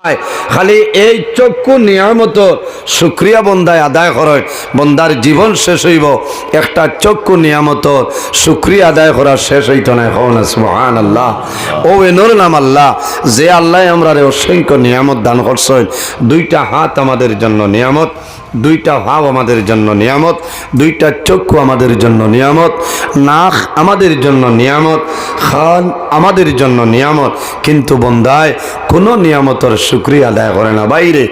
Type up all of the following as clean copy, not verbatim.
খালি এই চক্ষু নিয়ামত শুকরিয়া বন্দায় আদায় করে বন্দার জীবন শেষ হইব। একটা চক্ষু নিয়ামত শুকরিয়া আদায় করা শেষ হইত না। হন সুবহানাল্লাহ। ও এনর নাম আল্লাহ, যে আল্লাহ আমরা অসংখ্য নিয়ামত দান করছেন। দুইটা হাত আমাদের জন্য নিয়ামত, দুইটা ভাব আমাদের জন্য নিয়ামত, দুইটা চক্ষু আমাদের জন্য নিয়ামত, নাক আমাদের জন্য নিয়ামত, খান আমাদের জন্য নিয়ামত। কিন্তু বন্দায় কোনো নিয়ামতের শুকরিয়া আদায় করে না। বাইরে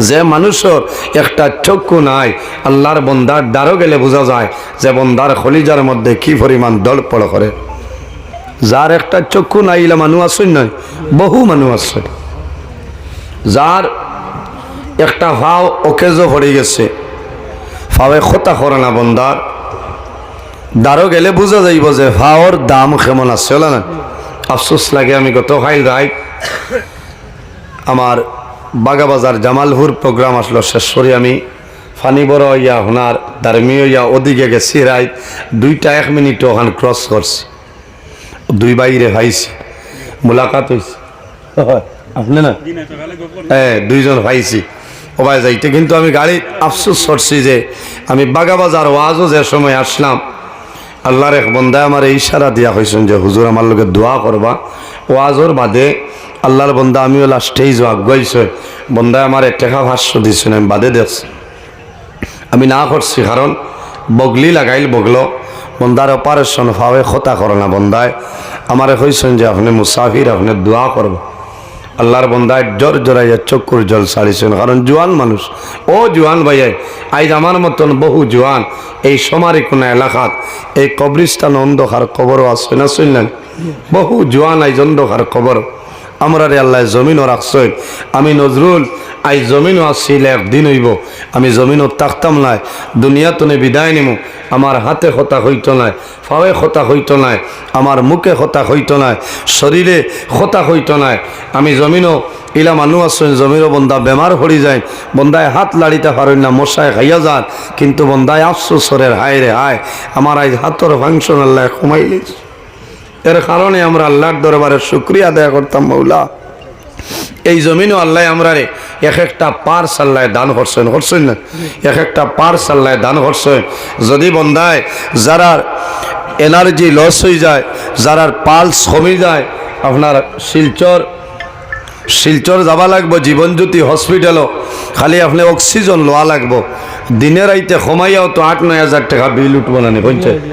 যে মানুষের একটা চক্ষু নাই, আল্লাহর বন্দার দ্বারও গেলে বোঝা যায় যে বন্দার খলিজার মধ্যে কি পরিমাণ দড়পড় করে। যার একটা চক্ষু নাই এলা মানুষ আসেন নয়, বহু মানুষ আছে। যার একটা ভাও অকেজো পড়ে গেছে, ফাওয়ে খোতা করে না বন্দার, দ্বারও গেলে বোঝা যাইব যে ভাওর দাম কেমন আছে। হলো না? আফসোস লাগে, আমি গত খাইল রায় আমার বাগাবাজার জামালপুর প্রোগ্রাম আসলো, শেষ করি আমি ফানি বড় ইয়া হোনার দারমি ইয়া ওদিকে গেছি রায় 2টা 1 মিনিট ওখান ক্রস করছি, দুই বাইরে ভাইছি, মোলাকাত হয়েছে আপনি না, হ্যাঁ দুইজন ভাইছি ওবাই যাইতে। কিন্তু আমি গাড়িতে আফসোস করছি যে আমি বাগাবাজার ওয়াজও যে সময় আসলাম, আল্লাহর এক বন্দায় আমার এই ইশারা দিয়া হয়েছেন যে হুজুর আমার লোকে দোয়া করবা। ওয়াজর বাদে আল্লাহর বন্দা আমিও লাস্টেই আগুয়াইছে, বন্দায় আমার টেকা ভাষ্য দিয়েছেন, আমি বাদে দেখছি, আমি না করছি। কারণ বগলি লাগাইল বগলো, বন্দার অপারেশন ফাওয়ে খোতা করে না। বন্দায় আমারে কইছেন যে আপনি মুসাফির, আপনি দোয়া করবো। আল্লাহর বন্দায় জোর জোরাইয়া চক্ষুর জল ছাড়িছেন। কারণ জোয়ান মানুষ, ও জোয়ান ভাইয়াই, আজ আমার মতন বহু জোয়ান এই সমারি কোনা এলাকাত এই কবরিস্তান অন্ধকার কবরও আছে না, শুনলেন? বহু জোয়ান আজ অন্ধকার কবর। আমরা রে আল্লাহ জমিনও রাখছেন। আমি নজরুল আজ জমিনও আসছিল, একদিন হইব আমি জমিনও থাকতাম নাই, দুনিয়া তুনে বিদায় নিমু। আমার হাতে খতা হইত নাই, ফাওয়ে খতা হইত নাই, আমার মুখে খতা হইত নাই, শরীরে খতা হইত নাই। আমি জমিনও ইলা মানুষ আছেন, জমিনও বন্দা বেমার পড়ি যায়, বন্দায় হাত লাড়িতে পারেন না, মশায় খাইয়া যান। কিন্তু বন্দায় আফসোসরের হায় রে হায়, আমার আজ হাতর ফাংশন আল্লাহ কমাইলিস। এর কারণে আমরা আল্লাহর দরবারে শুকরিয়া আদায় করতাম। মৌলা এই জমিনও আল্লাহ আমরা রে এক একটা পার্স আল্লাহ দান করছেন, করছেন না? এক একটা পার্স আল্লাহ দান করছেন। যদি বন্দায় যারা এনার্জি লস হয়ে যায়, যারা পালস কমে যায়, আপনার শিলচর যাবা লাগবো জীবনজ্যোতি হসপিটালও, খালি আপনি অক্সিজেন লওয়া লাগবো। দিনের রাইতে কমাইয়াও তো 8-9 হাজার টাকা বিল উঠবো না পঞ্চায়েত।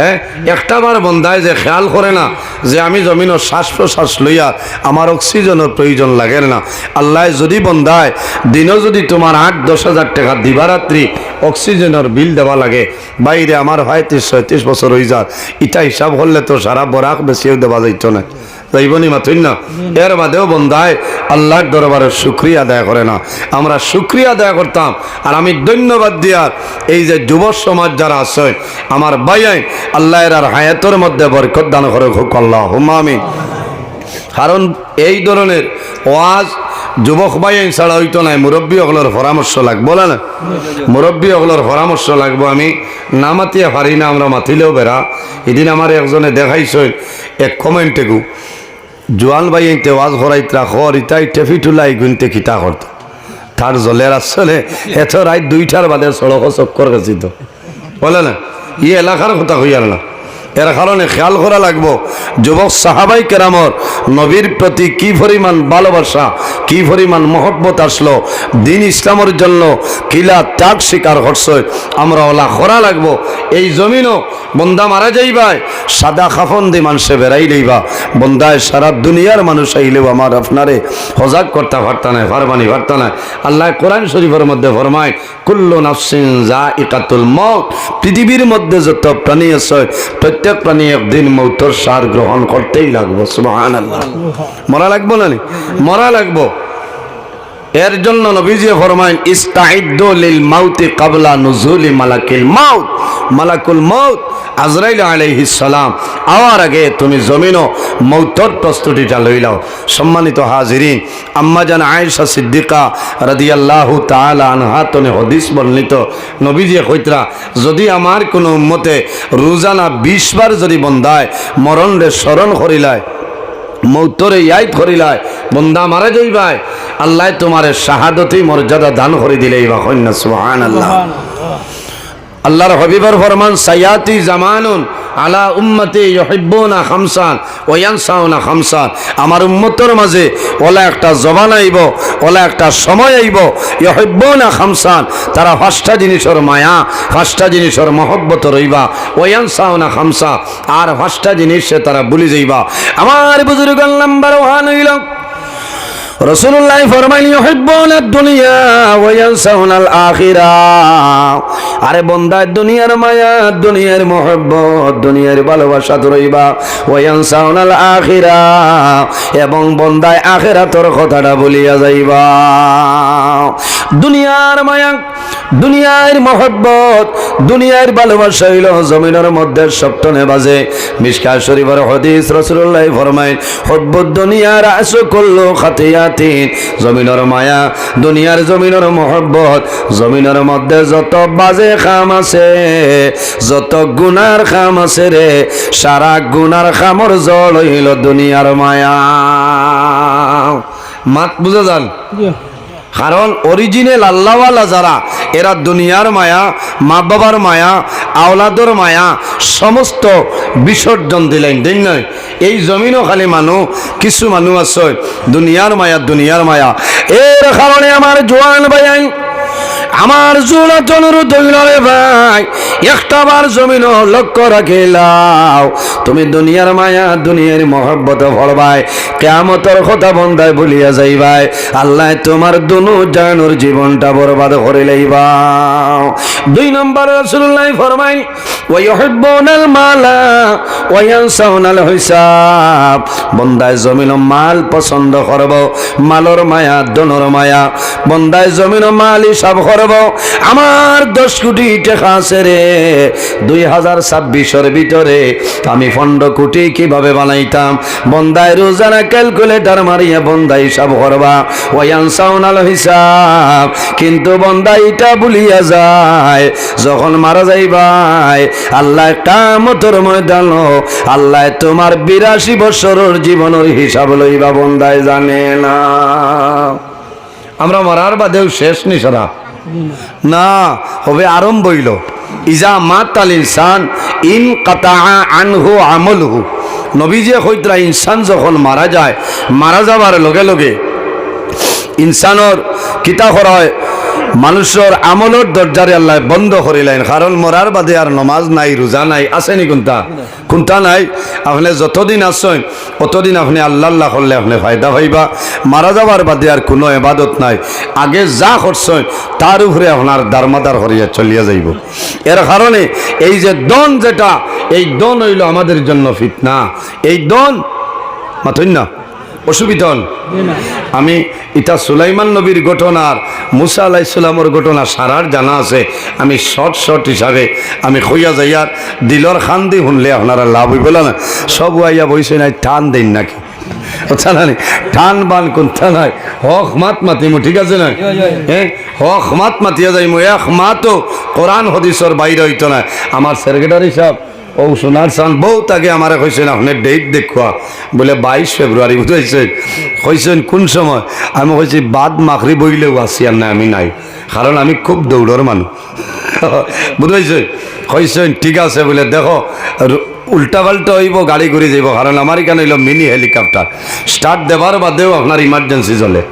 হ্যাঁ, একটা বার বন্ধায় যে খেয়াল করে না যে আমি জমিনের শ্বাস প্রশ্বাস লইয়া আমার অক্সিজেনের প্রয়োজন লাগে না। আল্লাহ যদি বন্ধায় দিনও যদি তোমার 8-10 হাজার টাকা দিবারাত্রি অক্সিজেনের বিল দেওয়া লাগে, বাইরে আমার 35-36 বছর হয়ে যায়, এটা হিসাব করলে তো সারা বরাক বেশিও দেওয়া যাইত না, যাইবনি মাথুন না। এর বাদেও বন্ধায় আল্লাহর দরবারে শুকরিয়া আদায় করে না। আমরা শুকরিয়া আদায় করতাম। আর আমি ধন্যবাদ দিয়ার এই যে যুব সমাজ যারা আছে আমার ভাইয়াই, আল্লাহ এর আর হায়াতের মধ্যে বরকত দান করে হোক আল্লাহুম্মা আমিন। কারণ এই ধরনের ওয়াজ যুবক ভাইয়াই ছাড়া হইতো না, মুরব্বী ওগুলোর পরামর্শ লাগবো না, মুরব্বী ওগুলোর পরামর্শ লাগবো। আমি না মাতিয়া পারি না, আমরা মাতিলেও বেড়া। এদিন আমার একজনে দেখাইছে এক কমেন্টে গু জোয়ান ভাই এই ওয়াজ করাইতরা খর ইতাই টেফি টুলাই গুনতে খিতা করত, তার জলের আসলে এত রাত 2টার বাদে সড়ক চক্কর গেছি তো বলে না, ই এলাকার কথা হইয়ার না। এর কারণে খেয়াল করা লাগবো যুবক সাহাবাই কেরামর নবীর প্রতি কি পরিমাণ ভালোবাসা, কি পরিমাণ মহব্বত আসলো, দিন ইসলামের জন্য কিলা ত্যাগ স্বীকার করছে। আমরা ওলা করা লাগবো। এই জমিনও বন্দা মারা যাইবাই, সাদা খাফন দিয়ে মানুষে বেড়াই লইবা। বন্দায় সারা দুনিয়ার মানুষ আইলেও আমার আপনারে সজাগ করতে পারতা না, ফারমানি পারতা না। আল্লাহ কোরআন শরীফের মধ্যে ফরমায় কুল্লু নাফসিন যায়িকাতুল মউত, পৃথিবীর মধ্যে যত প্রাণী আছে প্রত্যেক প্রাণী একদিন মৌতের সার গ্রহণ করতেই লাগবো। সুবহানাল্লাহ, মরা লাগবো না? মরা লাগবো। এর জন্য নবীজি ফরমায়েন ইস্তাইদ্দু লিল মাউতি ক্বাবলা নুজুলি মালাকিল মাউত, মালাকুল মাউত আজরাইল আলাইহিস সালাম আওয়ার আগে তুমি জমিনও মৌতের প্রস্তুতিটা লইলাও। সম্মানিত হাজিরিন, আম্মা জান আয়েশা সিদ্দিকা রাদিয়াল্লাহু তাআলা আনহা তনে হাদিস বর্ণিত, নবীজি কইতরা যদি আমার কোনো উম্মতে রোজানা 20 বার যদি বন্দায় মরণ রে স্মরণ করিলায়, মৌতরে ইয়াদ করিলাই বন্দা মারা যাইবাই আল্লাহ তোমার শাহাদতি মর্যাদা দান করে দিলেই বা কন্যা সুবহানাল্লাহ। আল্লাহর হাবিবের ফরমান সায়াতি জামানুন আলা উম্মতি ইউহিব্বুনা খামসান ওয়া ইয়ানসাউনা খামসান, আমার উম্মতের মাঝে ওলা একটা জবান আইব, ওলা একটা সময় আইব, ইউহিব্বুনা খামসান, তারা পাঁচটা জিনিসের মায়া, পাঁচটা জিনিসের মহব্বত রইবা, ওয়া ইয়ানসাউনা খামসা, আর পাঁচটা জিনিস তারা ভুলে যাইবা। আমার বুজুর্গ নাম্বার 1 হইল রাসূলুল্লাহ ফরমাইলেন ইউহিব্বুনা দুনিয়া ওয়া ইয়ানসাউনাল আখিরাহ। আরে বান্দা দুনিয়ার মায়া, দুনিয়ার মহব্বত, দুনিয়ার ভালোবাসা ধরইবা, ওয়া ইয়ানসাউনাল আখিরাহ, এবং বান্দায় আখিরাতের কথাটা ভুলিয়া যাইবা। দুনিয়ার মায়া, দুনিয়ার মহব্বত, দুনিয়ার ভালোবাসা হইল জমিনের মধ্যে সপ্তনে বাজে। মিশকাত শরীফের হাদিস রাসূলুল্লাহ ফরমায় হুব্বুদ দুনিয়া রাসু কুল্লু খাতিয়াতিন, জমিনের মায়া, দুনিয়ার জমিনের মহব্বত, জমিনের মধ্যে যত বাজে খাম আছে, যত গুনার খাম আছে রে, সারা গুনার খামর জল হইল দুনিয়ার মায়া। মাত বুঝা যান? কারণ অরিজিনাল আল্লাহওয়ালা যারা, এরা দুনিয়ার মায়া, মা বাবার মায়া, আওলাদর মায়া সমস্ত বিসর্জন দিলেন, দিন নয়। এই জমিনও খালি মানুষ, কিছু মানুষ আছে দুনিয়ার মায়া, দুনিয়ার মায়া। এর কারণে আমার জোয়ান ভাই, আমার জোড়াত অনুরোধ হইল রে ভাই, একটা বার জমিন লক্ষ্য রাখিলাও, তুমি দুনিয়ার মায়া, দুনিয়ার মহব্বত ভরবাই, কিয়ামতের কথা বন্দায় ভুলিয়া যাইবাই, আল্লাহ তোমার দুনু জানুর জীবনটা বরবাদ করে লইবা। 2 নম্বর রাসূলুল্লাহ ফরমাই ওয়া ইউহিব্বুনাল মালা ওয়া ইয়ানসাউনাল হিসাব, বন্দায় জমিন মাল পছন্দ করব, মালর মায়া, দনর মায়া, বন্দায় জমিন মাল হিসাব করব। আমার 10 কোটি টাকা আছে রে, 2026-এর ভিতরে আমি 15 কোটি কিভাবে বানাইতাম, বন্দায় রোজানা ক্যালকুলেটর মারিয়া বন্দায় হিসাব করবা, ওয়া ইয়ানসাউনাল হিসাব। কিন্তু বন্দায় এটা ভুলিয়া যায় যখন মারা যাইবাই, আল্লাহ কিয়ামতের ময়দানে আল্লাহ তোমার 82 বছরের জীবনের হিসাব লইবা, বন্দায় জানে না। আমরা মরার বাদেও শেষ নি সারা না, হবে আরম্ভ হইল। ইজা মাতাল ইনসান ইন কাতাআ আনহু আমলহু, নবীজি কইতরা ইনসান যখন মারা যায়, মারা যাবার লগে লগে ইনসানর কিতা করা হয়, মানুষের আমলের দরজারে আল্লাহ বন্ধ করিলেন। কারণ মরার বাদে আর নমাজ নাই, রোজা নাই, আসেনি কোনটা কোনটা নাই। আপনি যতদিন আসেন অতদিন আপনি আল্লাহ আল্লাহ করলে আপনি ফায়দা পাইবা। মারা যাবার বাদে আর কোনো ইবাদত নাই, আগে যা করছেন তার উপরে আপনার দারমাদার করিয়া চলিয়া যাইব। এর কারণে এই যে দন, যেটা এই দন হইল আমাদের জন্য ফিতনা। এই দন মাথইন না, অসুবিধা হন। আমি এটা সুলাইমান নবীর ঘটনার, মুসা আলাইহিস সালামের ঘটনা সারার জানা আছে। আমি শর্ট হিসাবে আমি কইয়া যাই, আর দিলর খান দি শুনলে আপনারা লাভ হইব না। সব আইয়া বইছে নাই, টান দেন নাকি কথা না, টান বান কোনটা নাই, হক মাত মাতিমু, ঠিক আছে না? হ্যাঁ, হক মাত মাতিয়া যাইমু, এক মাতো কোরআন হাদিসের বাইরে হইতো না। আমার সেক্রেটারি সাহেব ও সোনার চান বহুত আগে আমার কইছেন আপনি ডেট দেখুয়া, বলে 22 ফেব্রুয়ারি বুঝাইছেন। কইছেন কোন সময়? আমি কইছি বাদ মাগরিব বইলেও আছি, আর না আমি নাই, কারণ আমি খুব দৌড়র মানুষ বুঝাইছে। কইছেন ঠিক আছে, বলে দেখো উল্টা পাল্টা হইব, গাড়ি ঘুরে যাইব, কারণ আমার এখানে হইল মিনি হেলিকপ্টার, স্টার্ট দেবার বাদেও আপনার ইমার্জেন্সি চলে,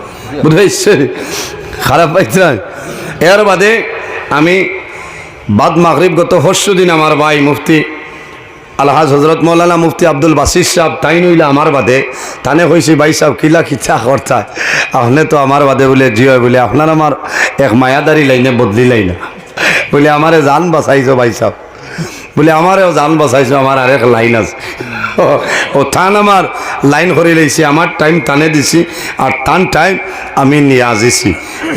বুঝাইছে। খারাপ পাইছে। এর বাদে আমি বাদ মাগরিব গত পরশু দিন আমার ভাই মুফতি আলহাজ হজরত মৌলানা মুফতি আব্দুল বাসির সাহেব তাই নইলে আমার বাদে, তানে কইছি ভাই সাহেব কিলা খিচা করতা, আপনি তো আমার বাদে বলে জি হয়, বলে আপনার আমার এক মায়াদারি লাইনে বদলি লাইনা, বলে আমারে জান বাঁচাইছো ভাই সাহেব, বলে আমারেও জান বাঁচাইছো, আমার আরেক লাইন আছে। ও থান আমার লাইন করে লইছি, আমার টাইম টানে দিছি, আর টান টাইম আমি নিয়ে আসিছি।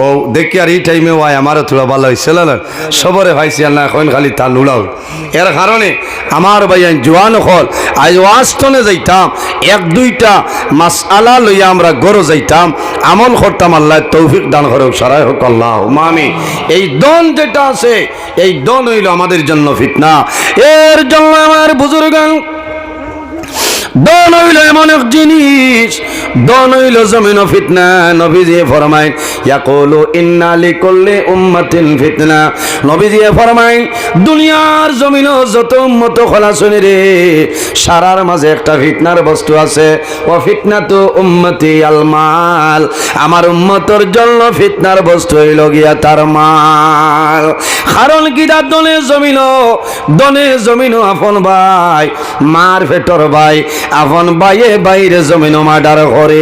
ও দেখি আর এই টাইমে ওয়াই আমারও থোড়া ভালো হয়েছিল না, সবরে ভাইছি আর না এখন খালি টান উড়াও। এর কারণে আমার ভাই জোয়ান হল আজ ওয়াস্তনে যাইতাম, 1-2টা মাসআলা লইয়া আমরা গরো যাইতাম, আমল করতাম। আল্লাহ তৌফিক দান করে, সারাই হোক আল্লাহ মামি। এই দন যেটা আছে, এই দন হইল আমাদের জন্য ফিতনা। এর জন্য আমার বুজুর্গান দন হইল এমন এক জিনিস, দন হইল জমিন ফিতনা। নবীজি ফরমায় ইয়াকুলু ইন্না লিকুল্লি উম্মাতিন ফিতনা। নবীজি ফরমায় দুনিয়ার জমিন যত উম্মত খলাসনি রে, সারার মাঝে একটা ফিতনার বস্তু আছে। ও ফিতনাতু উম্মতি আল মাল, আমার উম্মতর জন্য ফিতনার বস্তু হইল গিয়া তার মাল। কারণ কি তার দনে জমিন আপন ভাই, মার ফেটর ভাই, আপন বাইয়ে বাইরে জমিন মার্ডার করিলাম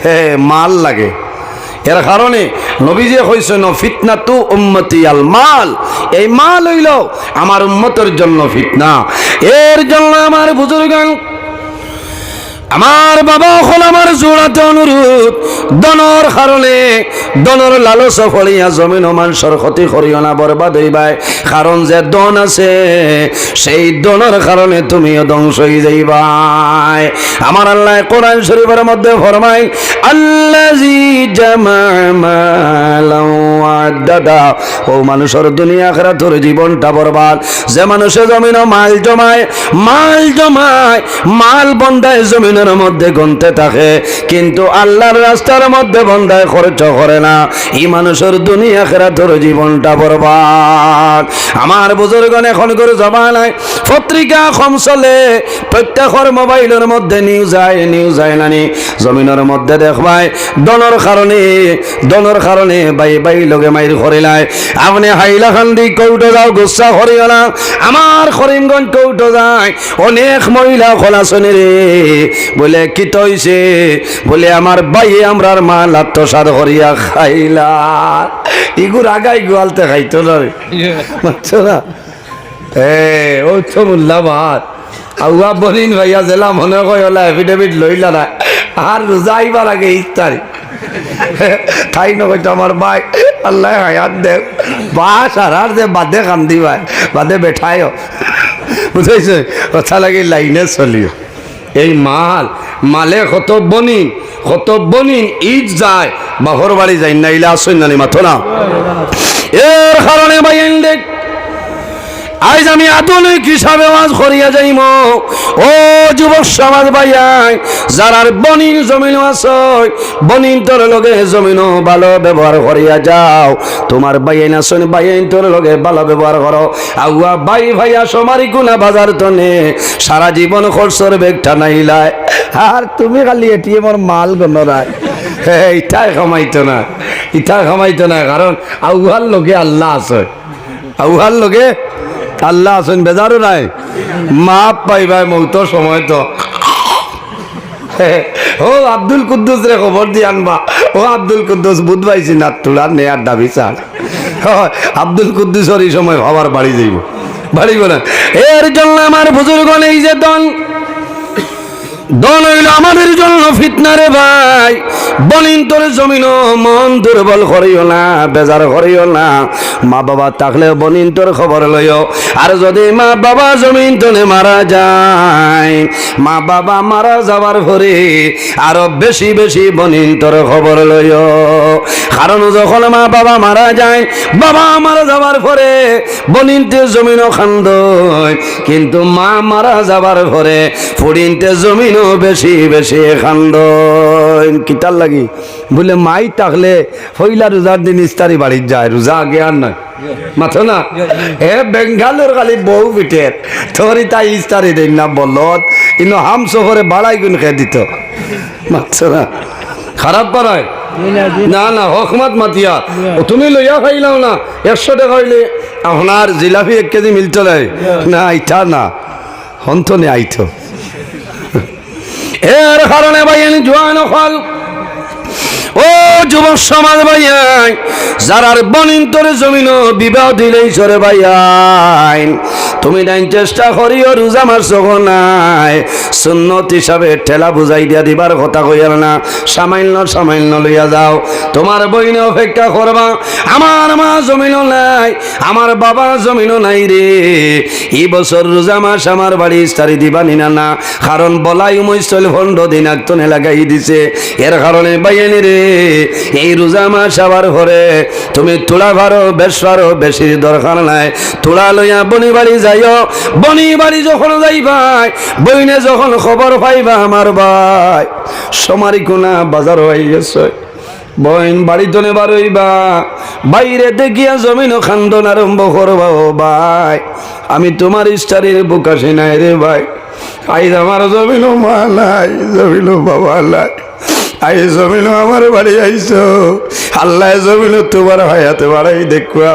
হে মাল লাগে। এর কারণে নবীজি কইছেন ফিতনাতু উম্মতি আল মাল, এই মাল হইল আমার উম্মতের জন্য ফিতনা। এর জন্য আমার বুজুর্গান, আমার বাবা হল আমার জোড়াতে অনুরোধ, দনর কারণে দনর লালস ফলিয়া জমিন মানুষের ক্ষতি করিও না, বরবাদ হইবাই। কারণ যে দন আছে সেই দনের কারণে তুমিও ধ্বংস হয়ে যাইবাই। আমার আল্লাহ কোরআন শরীফের মধ্যে ফরমায় আল্লাযী জামা মালান ওয়া আদ্দাদা, ও মানুষের দুনিয়া আখিরাতের জীবনটা বরবাদ। যে মানুষে জমিন মাল জমায়, মাল বন্ধায় জমিন মধ্যে গুনতে থাকে, কিন্তু আল্লাহর রাস্তার মধ্যে বন্ধায় খরচ করে না, এই মানুষের দুনিয়া আখিরাতের জীবনটা বরবাদ। আমার বুজুর্গণ এখন করে জমানায় পত্রিকা কম চলে, প্রত্যেকের মোবাইলের মধ্যে নিউজ আয় নানি জমিনের মধ্যে দেখবাই দনের কারণে বাই লগে মাইর করিলাই। আপনি হাইলাকান্দি কৌটো যাও, গুচ্ছা করিও না। আমার করিমগঞ্জ কৌটো যায় অনেক মহিলা খোলাসনি রে, বলে কি তৈছে, বলে আমার বাইয়ে আমরার মাল আত্মসাদ করিয়া খাইলা। ইগুর আগাই গোয়ালতে খাইতো না রে, বুঝছো না? ও তো মূল্যবান আউয়া বনিন ভাইয়া জেলা মনে কয়লা এফিডেভিট লইলা না, আর রোজা আইবার আগে ইফতারি তাই নয় আমার ভাই আল্লাহ হায়াত দেখ বাস আর যে বাদে কান্দি ভাই বাদে বেঠায়, বুঝেছে কথা লাগে লাইনে চলিও। এই মালে কত বনিন ঈদ যায়, বাহর বাড়ি যাই না, ইলে আসই নানি মাথো না। এর কারণে ভাই দেখ আজ আমি আধুনিক হিসাবে ওয়াজ করিয়া যাইম। ও যুবক সমাজ ভাইয়াই, যারার বনিন জমিন আছে, বনিন তোর লগে জমিন ভালো ব্যবহার করিয়া যাও। তোমার বাইন আসন বাইন তোর লগে ভালো ব্যবহার করো। আউয়া ভাইয়া সমারি গুনা বাজার তনে সারা জীবন খরচর বেগটা নাইলায়, আর তুমি খালি এটিএমর মাল গণরায়। ইটাই খামাইতো না, কারণ আউহার লগে আল্লাহ আছে, আউহার লগে আল্লাহ আছেন, বেজারও নাই। মাপ পাইবাই মৌতর সময় তো ও আব্দুল কুদ্দুস রে খবর দিয়ে আনবা। ও আব্দুল কুদ্দুস বুধ পাইছি না তোলার নেয়ার দাবি চাল। আব্দুল কুদ্দুসের এই সময় ভাবার বাড়ি যাইব, বাড়িব না। এর জন্য আমার বুজুর্গণ এই যে দন হইল আমাদের জন্য ফিতনা রে ভাই। বনিন তোর জমিন মন দুর্বল করিও না, বেজার করিও না। মা বাবা থাকলে বনিন তোর খবর লইও। আর যদি মা বাবা জমিন তোলে মারা যায়, মা বাবা মারা যাবার পরে আরো বেশি বনিন তোর খবর লইও। কারণ যখন মা বাবা মারা যায়, বাবা মারা যাবার পরে বনিনতে জমিনও খান্দ, কিন্তু মা মারা যাবার পরে ফড়িনতে জমিন বেশি খান্দ। কিতার লাগি বলে মাই থাকলে হইলা রোজার দিন ইস্তারি বাড়ির যায়, রোজা আগে আর নয় মাথো না। বেঙ্গালোর খালি বউ পিঠের তোরই তাই ইস্তারি দেন না বলত, কিন্তু হাম শহরে বাড়াই গুণ খেয়ে দিত, মাথো না। খারাপ পারায় না হকমত মাতিয়া তুমি লইয়া খাইলাও না, 100 টাকা হইলে আপনার জিলাপি 1 কেজি মিলত না, ইটা না হন্তনে আইতো। এর কারণে ভাই জোয়ান ফল ও যুবক সমাজ ভাইয়াই, যারার বনিন তোরে জমিন বিবাহ দিলেই সরে ভাইয়াই, তুমি ডাইন চেষ্টা করিও রোজা মাস যখন নাই সুন্নত হিসাবে ঠেলা বুঝাই দিয়া দিবার কথা কইয়ার না, সামান্য লইয়া যাও। তোমার বইনে অপেক্ষা করবা, আমার মা জমিনও নাই, আমার বাবা জমিনও নাই রে, এই বছর রোজা মাস আমার বাড়ি ইস্তারি দিবা নিনা না, কারণ বলাই উমৈশল ভণ্ড দিন একটনে লাগাই দিছে। এর কারণে বাইয়ানি রে এই রোজা মাস আবার ঘরে তুমি তোলা ভারো বেশ ভারো, বেশির দরকার নাই। তোলা লইয়া বনি বাড়ি যাইও। বনি বাড়ি যখন যাইবাই, বইনে যখন খবর পাইবা আমার ভাই সমারি কোনা বাজার হয়ে গেছে, বইন বাড়িতে নেবার হইবা, বাইরে দেখিয়া জমিন খান্দন আরম্ভ করবা। ও ভাই আমি তোমার স্টারের বুকাশি নাই রে ভাই, আইজ আমার জমিন মা নাই, জমিন বাবা নাই, আই জমিন আমার বাড়ি আইছো। আল্লাহ জমিন তোমার হায়াতে বাড়াই দেখুয়া,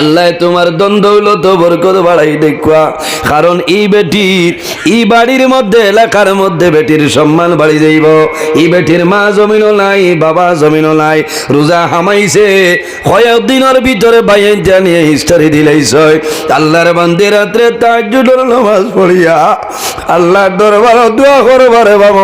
আল্লাহ তোমার দ্বন্দ্ব বরকত বাড়াই দেখুয়া। কারণ এই বেটির এই বাড়ির মধ্যে এলাকার মধ্যে বেটির সম্মান বাড়ি যাইব। এই বেটির মা জমিনও নাই, বাবা জমিনও নাই, রোজা হামাইছে কয়েকদিনের ভিতরে বাইরে জানিয়ে হিস্টারি দিলাইছ। আল্লাহর বান্দে রাত্রে তাহাজ্জুদের নামাজ পড়িয়া আল্লাহর দরবারে দোয়া করবারে বাবা,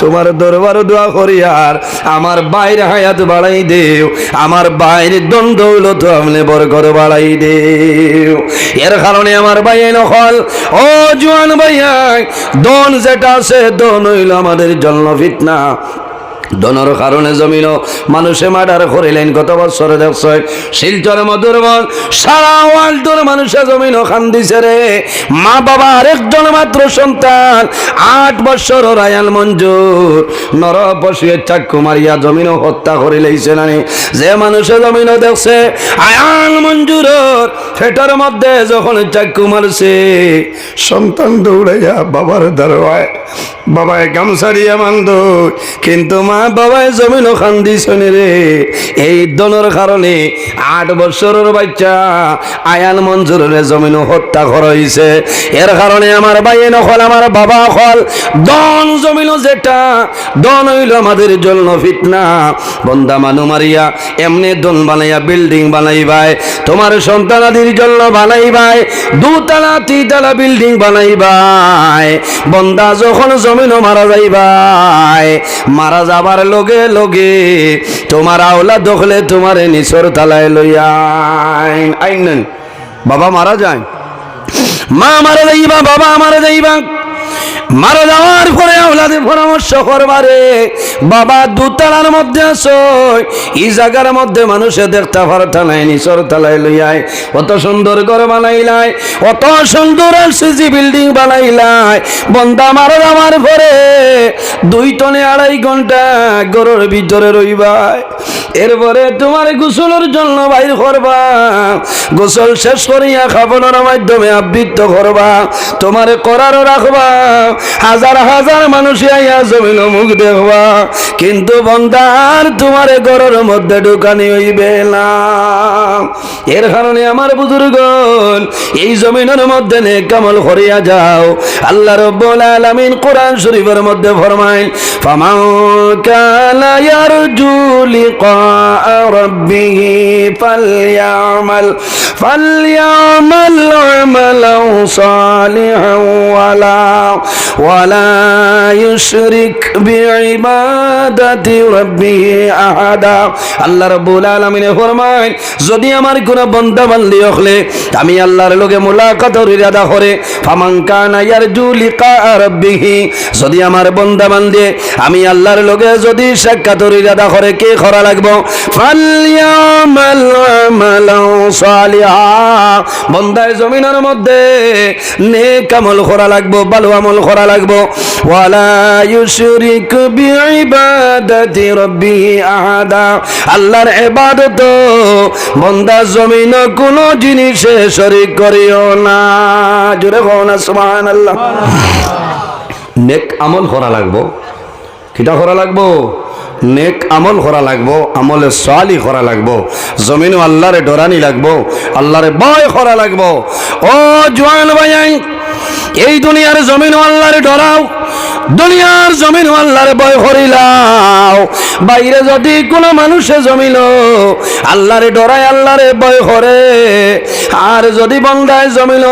তোমার দরবারে দোয়া করিয়ার আমার বাইরে হায়াত বাড়াই দেও, আমার বাইরে দ্বন্দ্ব হইল তো আমনে বরকত বাড়াই দেও। এর কারণে আমার ভাই নকল, ও জোয়ান ভাইয়া, দন যেটা আছে দন হইল আমাদের জন্য ফিতনা। দনের কারণে জমিন মানুষে মার্ডার করিলেন। গত বছর দেখছ শিলচর মধুরবন সারা ওয়ার্ল্ডের মানুষে জমিন খান দিছে রে। মা বাবা আরেকজন মাত্র সন্তান 8 বছর রায়াল মঞ্জুর নর পশুয়ে চাকু মারিয়া জমিন হত্যা করে লইছে নানি। যে মানুষে জমিন দেখছে আয়াল মঞ্জুরর ফেটার মধ্যে যখন চাকু মারছে, সন্তান দৌড়াইয়া বাবার দরবায়, বাবায় গামছাড়িয়া মান্দ, কিন্তু মা বাবায় জমিন খান্দিছেন রে। এই দনের কারণে 8 বছরের বাচ্চা আয়ান মঞ্জুরের জমিন হত্যা করা হয়েছে। এর কারণে আমার ভাই নকল, আমার বাবা হল, দন জমিন যেটা দন হইল আমাদের জন্য ফিতনা। বন্দা মানু মারিয়া এমনি দন বানাইয়া বিল্ডিং বানাইবাই, তোমার সন্তানাদির জন্য বানাইবাই, 2 তলা 3 তলা বিল্ডিং বানাইবাই। বন্দা যখন জমিন মারা যাইবাই, মারা যাবার লগে লগে তোমার আওলা দখলে তোমার নিচর তালায় লইয়া আইন। বাবা মারা যায়, মা মারা যাইবা, বাবা মারা যাইবা, মারা যাওয়ার পরে আওলাদের পরামর্শ করবারে, বাবা 2 তলার মধ্যে আছো, এই জায়গার মধ্যে মানুষে দেখতে পারতা নাই, নিচর তালায় লইয়াই অত সুন্দর ঘর বানাইলাই, অত সুন্দর এলসিসি বিল্ডিং বানাইলাই। বন্দা মারা যাওয়ার পরে 2 টনে 2.5 ঘন্টা ঘরের ভিতরে রইবাই। এরপরে তোমার গোসলের জন্য বাইর করবা, গোসল শেষ করিয়া খাবনের মাধ্যমে আবৃত্ত করবা, তোমার করারও রাখবা, হাজার হাজার মানুষ আইয়া জমিন মুখ দেখবা, কিন্তু বন্দার তোমার ঘরের মধ্যে ঢুকানি হইবে না। এর কারণে আমার বুজুর্গণ এই জমিনের মধ্যে নেক আমল করিয়া যাও। আল্লাহ রাব্বুল আলামিন কোরআন শরীফের মধ্যে ফরমায়, ফামান কানা ইয়ারজু লিকা রাব্বিহি ফালইয়ামাল আমালান সালিহান ওয়ালা ইউশরিক বিইবাদাতি রাব্বিহি আহাদা। আল্লাহ রাব্বুল আলামিন ফরমায়, যদি আমার কোন বান্দা বান্দি হলে আমি আল্লাহর লগে মুলাকাতের ইরাদা করে, ফামান কানা ইয়ারজু লিকা রাব্বিহি, যদি আমার বান্দা বান্দি আমি আল্লাহর লগে যদি সাক্ষাতের ইরাদা করে, কি করা লাগবে? ফালইয়ামাল আমালান সালিহা, বান্দায় জমিনের মধ্যে নেক আমল করা লাগবে, ভালো আমল করা লাগবে। ওয়ালা ইউশরিক বিইবাদাতি রাব্বিহি আহাদা, আল্লাহর ইবাদত বান্দা জমিন কোন জিনিসে শরীক করিও না। জোরে কও না সুবহানাল্লাহ। নেক আমল করা লাগবে। কিটা করা লাগবে? নেক আমল করা লাগবো, আমলে সালি করা লাগবো, জমিন আল্লাহরে ডরানি লাগবো, আল্লাহরে ভয় করা লাগবো। ও জওয়ান ভাই, এই দুনিয়ার জমিন আল্লাহরে ডরাও, দুনিয়ার জমিন আল্লাহরে ভয় করিলাও। বাইরে যদি কোনো মানুষে জমিন আল্লাহরে ডরায়, আল্লাহরে ভয় করে, আর যদি বন্দায় জমিন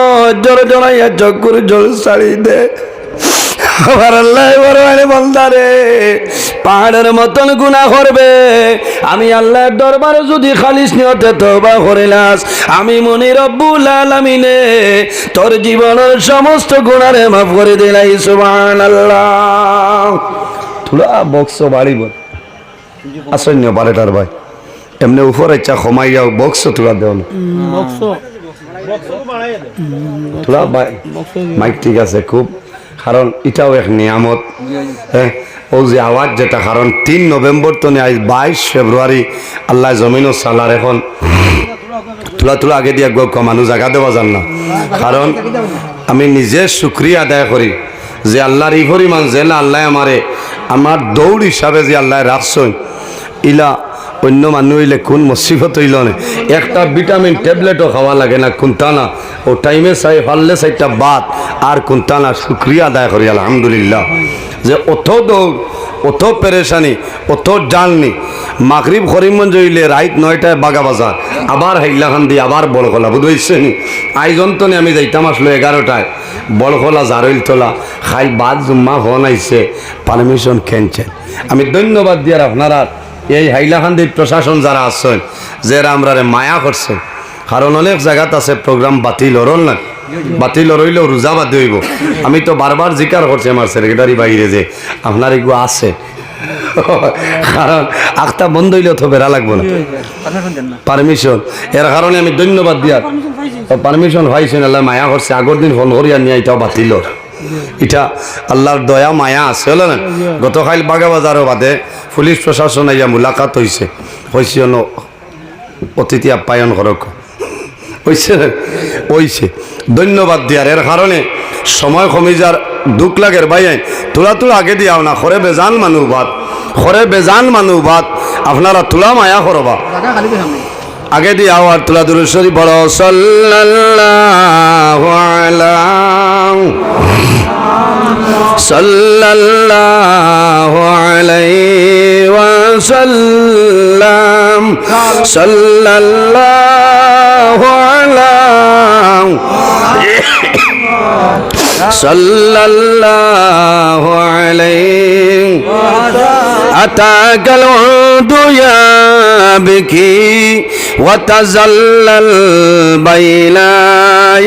জোর জড়াইয়া চকুর জোর ছাড়ি দে, আবার আল্লাহ বড় বন্দারে পাহাড়ের মতন গুনাহ করবে, আমি আল্লাহর দরবারে যদি খালিস নিয়তে তওবা করিলাস, আমি মনি রব্বুল আলামিনে তোর জীবনের সমস্ত গুনাহরে মাফ করে দিলাই। সুবহানাল্লাহ। থোড়া বক্স বাড়িব আসন্য বারেটার ভাই এমনি উপর ইচ্ছা ক্ষমাই যাও বক্স তোলা দেও না তোলা মাইক ঠিক আছে খুব কারণ এটাও এক নিয়ামত হ্যাঁ ও যে আওয়াজ যেটা কারণ 3 নভেম্বর তো নেই আজ 22 ফেব্রুয়ারি আল্লাহ জমিনও সালার এখন তোলা আগে দিয়ে মানুষ জায়গা দেওয়া যান না কারণ আমি নিজে শুক্রিয়া আদায় করি যে আল্লাহর এই পরিমাণ জেলা আল্লাহ আমার দৌড় হিসাবে যে আল্লাহ রাখছেন ইলা অন্য মানুষ হইলে কোন মুসিবত হইল না একটা ভিটামিন ট্যাবলেটও খাওয়া লাগে না কোনটা না ও টাইমে চাই ফাললে চাইটা বাদ আর কোনটা না শুক্রিয়া আদায় করি আলহামদুলিল্লাহ যে অত দৌড় অত পেরেশানি অত জাননি মাগরিব করিমগঞ্জ হইলে রাত 9টায় বাগা বাজার আবার হাইলাখান দিয়ে আবার বড়খোলা বুঝেছেন আয়োজন তো আমি যাইতাম আসলো 11টায় বড়খোলা জারইল তোলা খাই বাদ জুম্মা ফোন আইছে পারমিশন খেনছেন আমি ধন্যবাদ দিয়ার আপনারা এই হাইলাকান্দির প্রশাসন যারা আছেন যে আমরা মায়া করছে কারণ অনেক জায়গাত আছে প্রোগ্রাম বাতিল হরল না বাতিল হইলেও রোজা বাদ হইব আমি তো বারবার জিকার করছি আমার সেক্রেটারি বাইরে যে আপনার এগুলো আছে কারণ আখটা বন্ধ হইলেও তো বেড়া লাগবো না পারমিশন এর কারণে আমি ধন্যবাদ দিয়ার পারমিশন পাইছেন আল্লাহ মায়া করছে আগের দিন ফোন করিয়া নিয়ে এটাও বাতিল এটা আল্লাহর দয়া মায়া আছে হলো না গতকাল বাগা বাজারও বাদে পুলিশ প্রশাসন আইয়া মুলাকাত হয়েছে অতিথি আপ্যায়ন করক হইছে ধন্যবাদ দিয়ার এর কারণে সময় কমি যার দুঃখ লাগের ভাই তোলা আগে দিয়াও না খরে বেজান মানুষ বাদ আপনারা তোলা মায়া করবা আগে দিয়াও আর তোলা দুরুশরী বড় সাল্লাল্লাহু আলাইহি ওয়াসাল্লাম সাল্লাল্লাহু আলাইহি আতাকাল উদুয়া বিকি ওয়াতাজাল্লাল বাইনা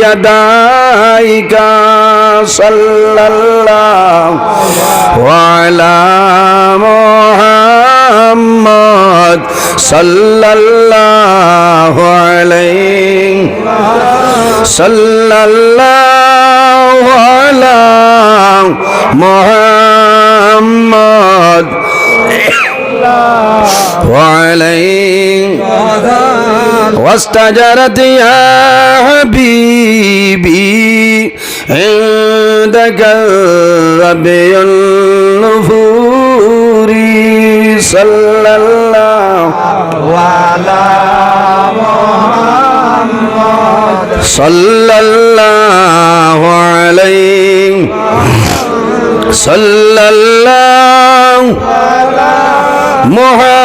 ইয়াদাইকা সাল্লাল্লাহু আলা মুহাম্মদ সাল্লাল্লাহু আলাইহি সাল্লাল্লাহু আলা মুহাম্মদ وعليه واستجرت يا حبيبي عندك ربي النفور صلى الله على محمد صلى الله عليه صلى الله محمد